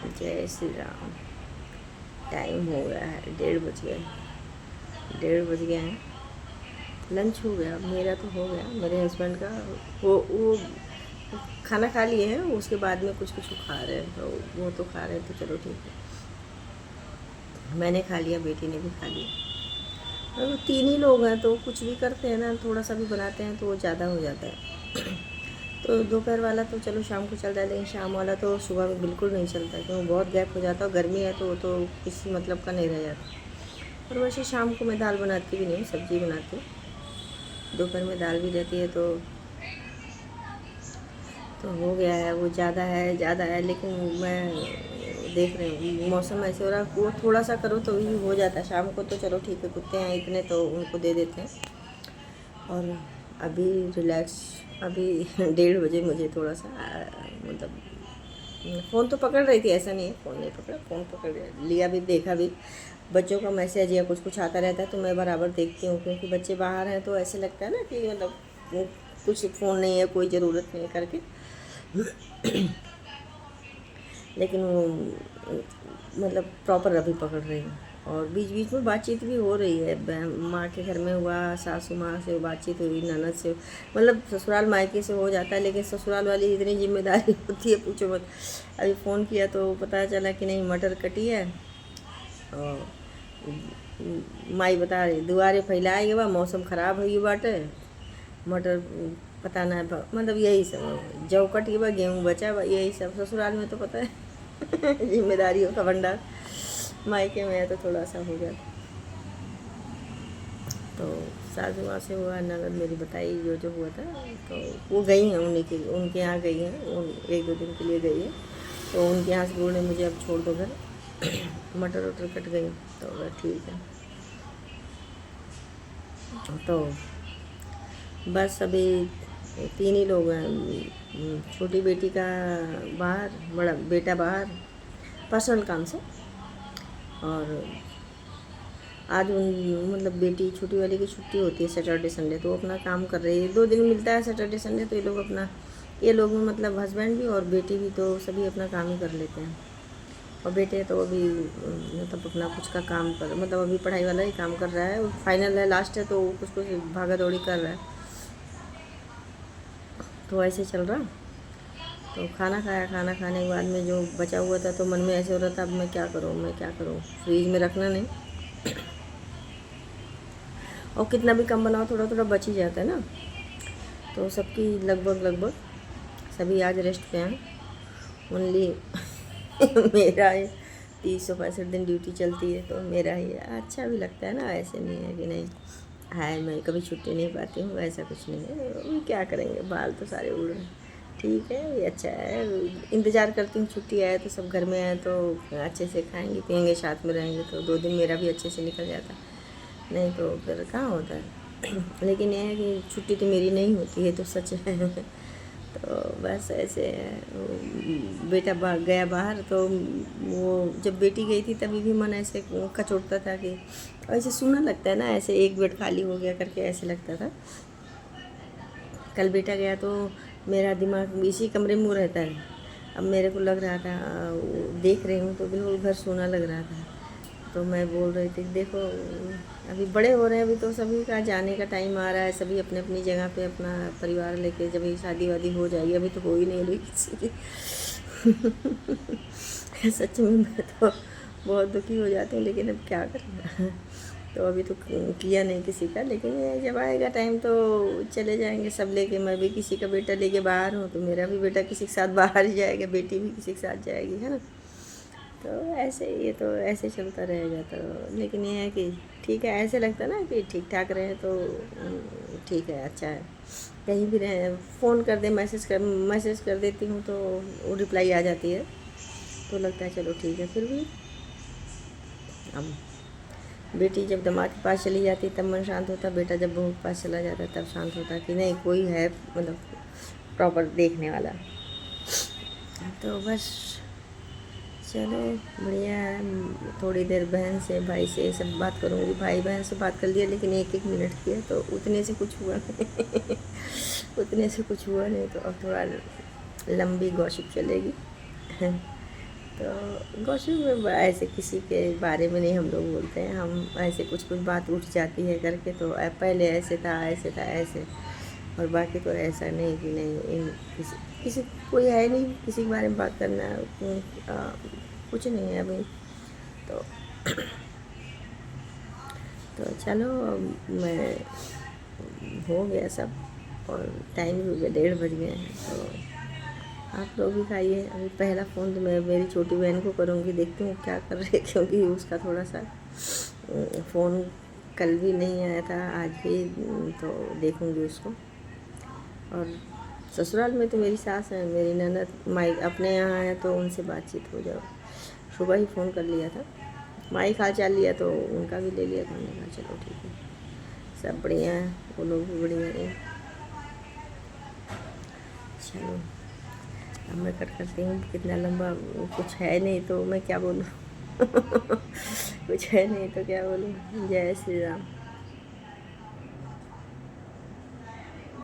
जय श्री राम। टाइम हो गया है, 1:30 बज गए। 1:30 बज गए हैं। लंच हो गया, मेरा तो हो गया, मेरे हस्बैंड का वो खाना खा लिए हैं। उसके बाद में कुछ कुछ खा रहे हैं, तो वो तो खा रहे हैं, तो चलो ठीक है। मैंने खा लिया, बेटी ने भी खा लिया। और 3 ही लोग हैं, तो कुछ भी करते हैं ना, थोड़ा सा भी बनाते हैं तो वो ज़्यादा हो जाता है। तो दोपहर वाला तो चलो शाम को चलता है, लेकिन शाम वाला तो सुबह में बिल्कुल नहीं चलता, क्योंकि बहुत गैप हो जाता है। और गर्मी है तो वो तो किसी मतलब का नहीं रह जाता। और वैसे शाम को मैं दाल बनाती भी नहीं, सब्ज़ी बनाती हूँ। दोपहर में दाल भी रहती है, तो हो गया है। वो ज़्यादा है, लेकिन मैं देख रही हूँ मौसम ऐसे हो रहा है, वो थोड़ा सा करो तो भी हो जाता है। शाम को तो चलो ठीक है, कुत्ते हैं इतने तो उनको दे देते हैं। और अभी रिलैक्स, अभी 1:30 बजे मुझे थोड़ा सा मतलब फ़ोन तो पकड़ रही थी, ऐसा नहीं है फ़ोन नहीं पकड़ा, फ़ोन पकड़ लिया भी, देखा भी। बच्चों का मैसेज या कुछ कुछ आता रहता है तो मैं बराबर देखती हूँ, क्योंकि बच्चे बाहर हैं तो ऐसे लगता है ना कि मतलब कुछ फ़ोन नहीं है, कोई ज़रूरत नहीं है करके। लेकिन वो मतलब प्रॉपर अभी पकड़ रही हूँ। और बीच बीच में बातचीत भी हो रही है। माँ के घर में हुआ, सासू माँ से बातचीत हुई, ननद से, मतलब ससुराल मायके से हो जाता है, लेकिन ससुराल वाली इतनी जिम्मेदारी होती है, पूछो मत। अभी फ़ोन किया तो पता चला कि नहीं, मटर कटी है। और माई बता रही दुआरे फैलाए बा, मौसम ख़राब हुई बाटे, मटर पता ना मतलब यही सब, जौ कट गई बा, गेहूँ बचा बा, यही सब ससुराल में तो पता है। जिम्मेदारियों का भंडार। मायके में है तो थोड़ा सा हो गया। तो सासू माँ से हुआ, ननद मेरी बताई जो जो हुआ था, तो वो गई हैं उन्हीं के, उनके यहाँ गई हैं, उन 1-2 दिन के लिए गई है। तो उनके यहाँ से बोले मुझे अब छोड़ दो घर। मटर वटर कट गई, तो बोला ठीक है। तो बस अभी 3 ही लोग हैं। छोटी बेटी का बाहर, बड़ा बेटा बाहर पर्सनल काम से। और आज उन मतलब बेटी छोटी वाली की छुट्टी होती है सैटरडे संडे, तो वो अपना काम कर रही है। 2 दिन मिलता है सैटरडे संडे, तो ये लोग अपना, ये लोग मतलब हस्बैंड भी और बेटी भी, तो सभी अपना काम ही कर लेते हैं। और बेटे तो अभी मतलब अपना कुछ का काम कर, मतलब अभी पढ़ाई वाला ही काम कर रहा है, फाइनल है, लास्ट है, तो वो कुछ कुछ भागा दौड़ी कर रहा है। तो ऐसे चल रहा। तो खाना खाया, खाना खाने के बाद में जो बचा हुआ था, तो मन में ऐसे हो रहा था अब मैं क्या करूँ, मैं क्या करूँ। फ्रीज में रखना नहीं, और कितना भी कम बनाओ थोड़ा थोड़ा बच ही जाता है ना। तो सबकी लगभग सभी आज रेस्ट पे हैं। ओनली मेरा 365 दिन ड्यूटी चलती है, तो मेरा ही अच्छा भी लगता है ना। ऐसे नहीं है कि नहीं है, मैं कभी छुट्टी नहीं पाती हूँ, ऐसा कुछ नहीं है। अभी क्या करेंगे, बाल तो सारे उड़ रहे हैं। ठीक है, ये अच्छा है। इंतज़ार करती हूँ छुट्टी आए तो सब घर में आए, तो अच्छे से खाएंगे पियेंगे, साथ में रहेंगे, तो 2 दिन मेरा भी अच्छे से निकल जाता। नहीं तो फिर कहाँ होता है। लेकिन यह है कि छुट्टी तो मेरी नहीं होती है, तो सच है। तो बस ऐसे बेटा गया बाहर, तो वो जब बेटी गई थी तभी भी मन ऐसे कचोटता था कि ऐसे सूना लगता है ना, ऐसे एक बेड खाली हो गया करके ऐसे लगता था। कल बेटा गया तो मेरा दिमाग इसी कमरे में वो रहता है। अब मेरे को लग रहा था, देख रही हूँ तो बिल्कुल घर सोना लग रहा था। तो मैं बोल रही थी देखो, अभी बड़े हो रहे हैं, अभी तो सभी का जाने का टाइम आ रहा है, सभी अपने अपनी जगह पे अपना परिवार लेके, जब ये शादी वादी हो जाएगी, अभी तो हो ही नहीं रही किसी की। सच में मैं तो बहुत दुखी हो जाती हूँ, लेकिन अब क्या करें। तो अभी तो किया नहीं किसी का, लेकिन ये जब आएगा टाइम तो चले जाएंगे सब लेके। मैं भी किसी का बेटा लेके बाहर हूँ, तो मेरा भी बेटा किसी के साथ बाहर ही जाएगा, बेटी भी किसी के साथ जाएगी, है ना। तो ऐसे ये तो ऐसे चलता रहेगा। तो लेकिन ये है कि ठीक है, ऐसे लगता है ना कि ठीक ठाक रहे तो ठीक है, अच्छा है। कहीं भी रहे, फ़ोन कर दे, मैसेज कर देती हूँ तो वो रिप्लाई आ जाती है, तो लगता है चलो ठीक है। फिर भी अब बेटी जब दामाद के पास चली जाती तब मन शांत होता, बेटा जब बहू के पास चला जाता तब शांत होता कि नहीं कोई है मतलब प्रॉपर देखने वाला। तो बस चलो बढ़िया है। थोड़ी देर बहन से भाई से सब बात करूँगी। भाई बहन से बात कर लिया, लेकिन 1-1 मिनट की है, तो उतने से कुछ हुआ नहीं। उतने से कुछ हुआ नहीं, तो अब थोड़ा लंबी गॉसिप चलेगी। तो गॉसिप में ऐसे किसी के बारे में नहीं हम लोग बोलते हैं। हम ऐसे कुछ कुछ बात उठ जाती है करके तो पहले ऐसे था ऐसे, और बाकी तो ऐसा नहीं कि नहीं इन किसी किसी कोई है नहीं किसी के बारे में बात करना। कुछ नहीं है अभी तो। तो चलो मैं हो गया सब, और टाइम भी हो गया 1:30 बज गए हैं। तो आप लोग भी खाइए। अभी पहला फ़ोन तो मैं मेरी छोटी बहन को करूँगी, देखती हूँ क्या कर रही है, क्योंकि उसका थोड़ा सा फ़ोन कल भी नहीं आया था, आज भी, तो देखूँगी उसको। और ससुराल में तो मेरी सास है, मेरी ननद माई अपने यहाँ है, तो उनसे बातचीत हो जाओ। सुबह ही फ़ोन कर लिया था, माई हाल चाल लिया तो उनका भी ले लिया था। मैंने कहा चलो ठीक है, सब बढ़िया है, वो लोग भी बढ़िया है। चलो अब मैं कट करती हूँ, कितना लंबा, कुछ है नहीं तो मैं क्या बोलूँ कुछ है नहीं तो क्या बोलूँ। जय श्री राम।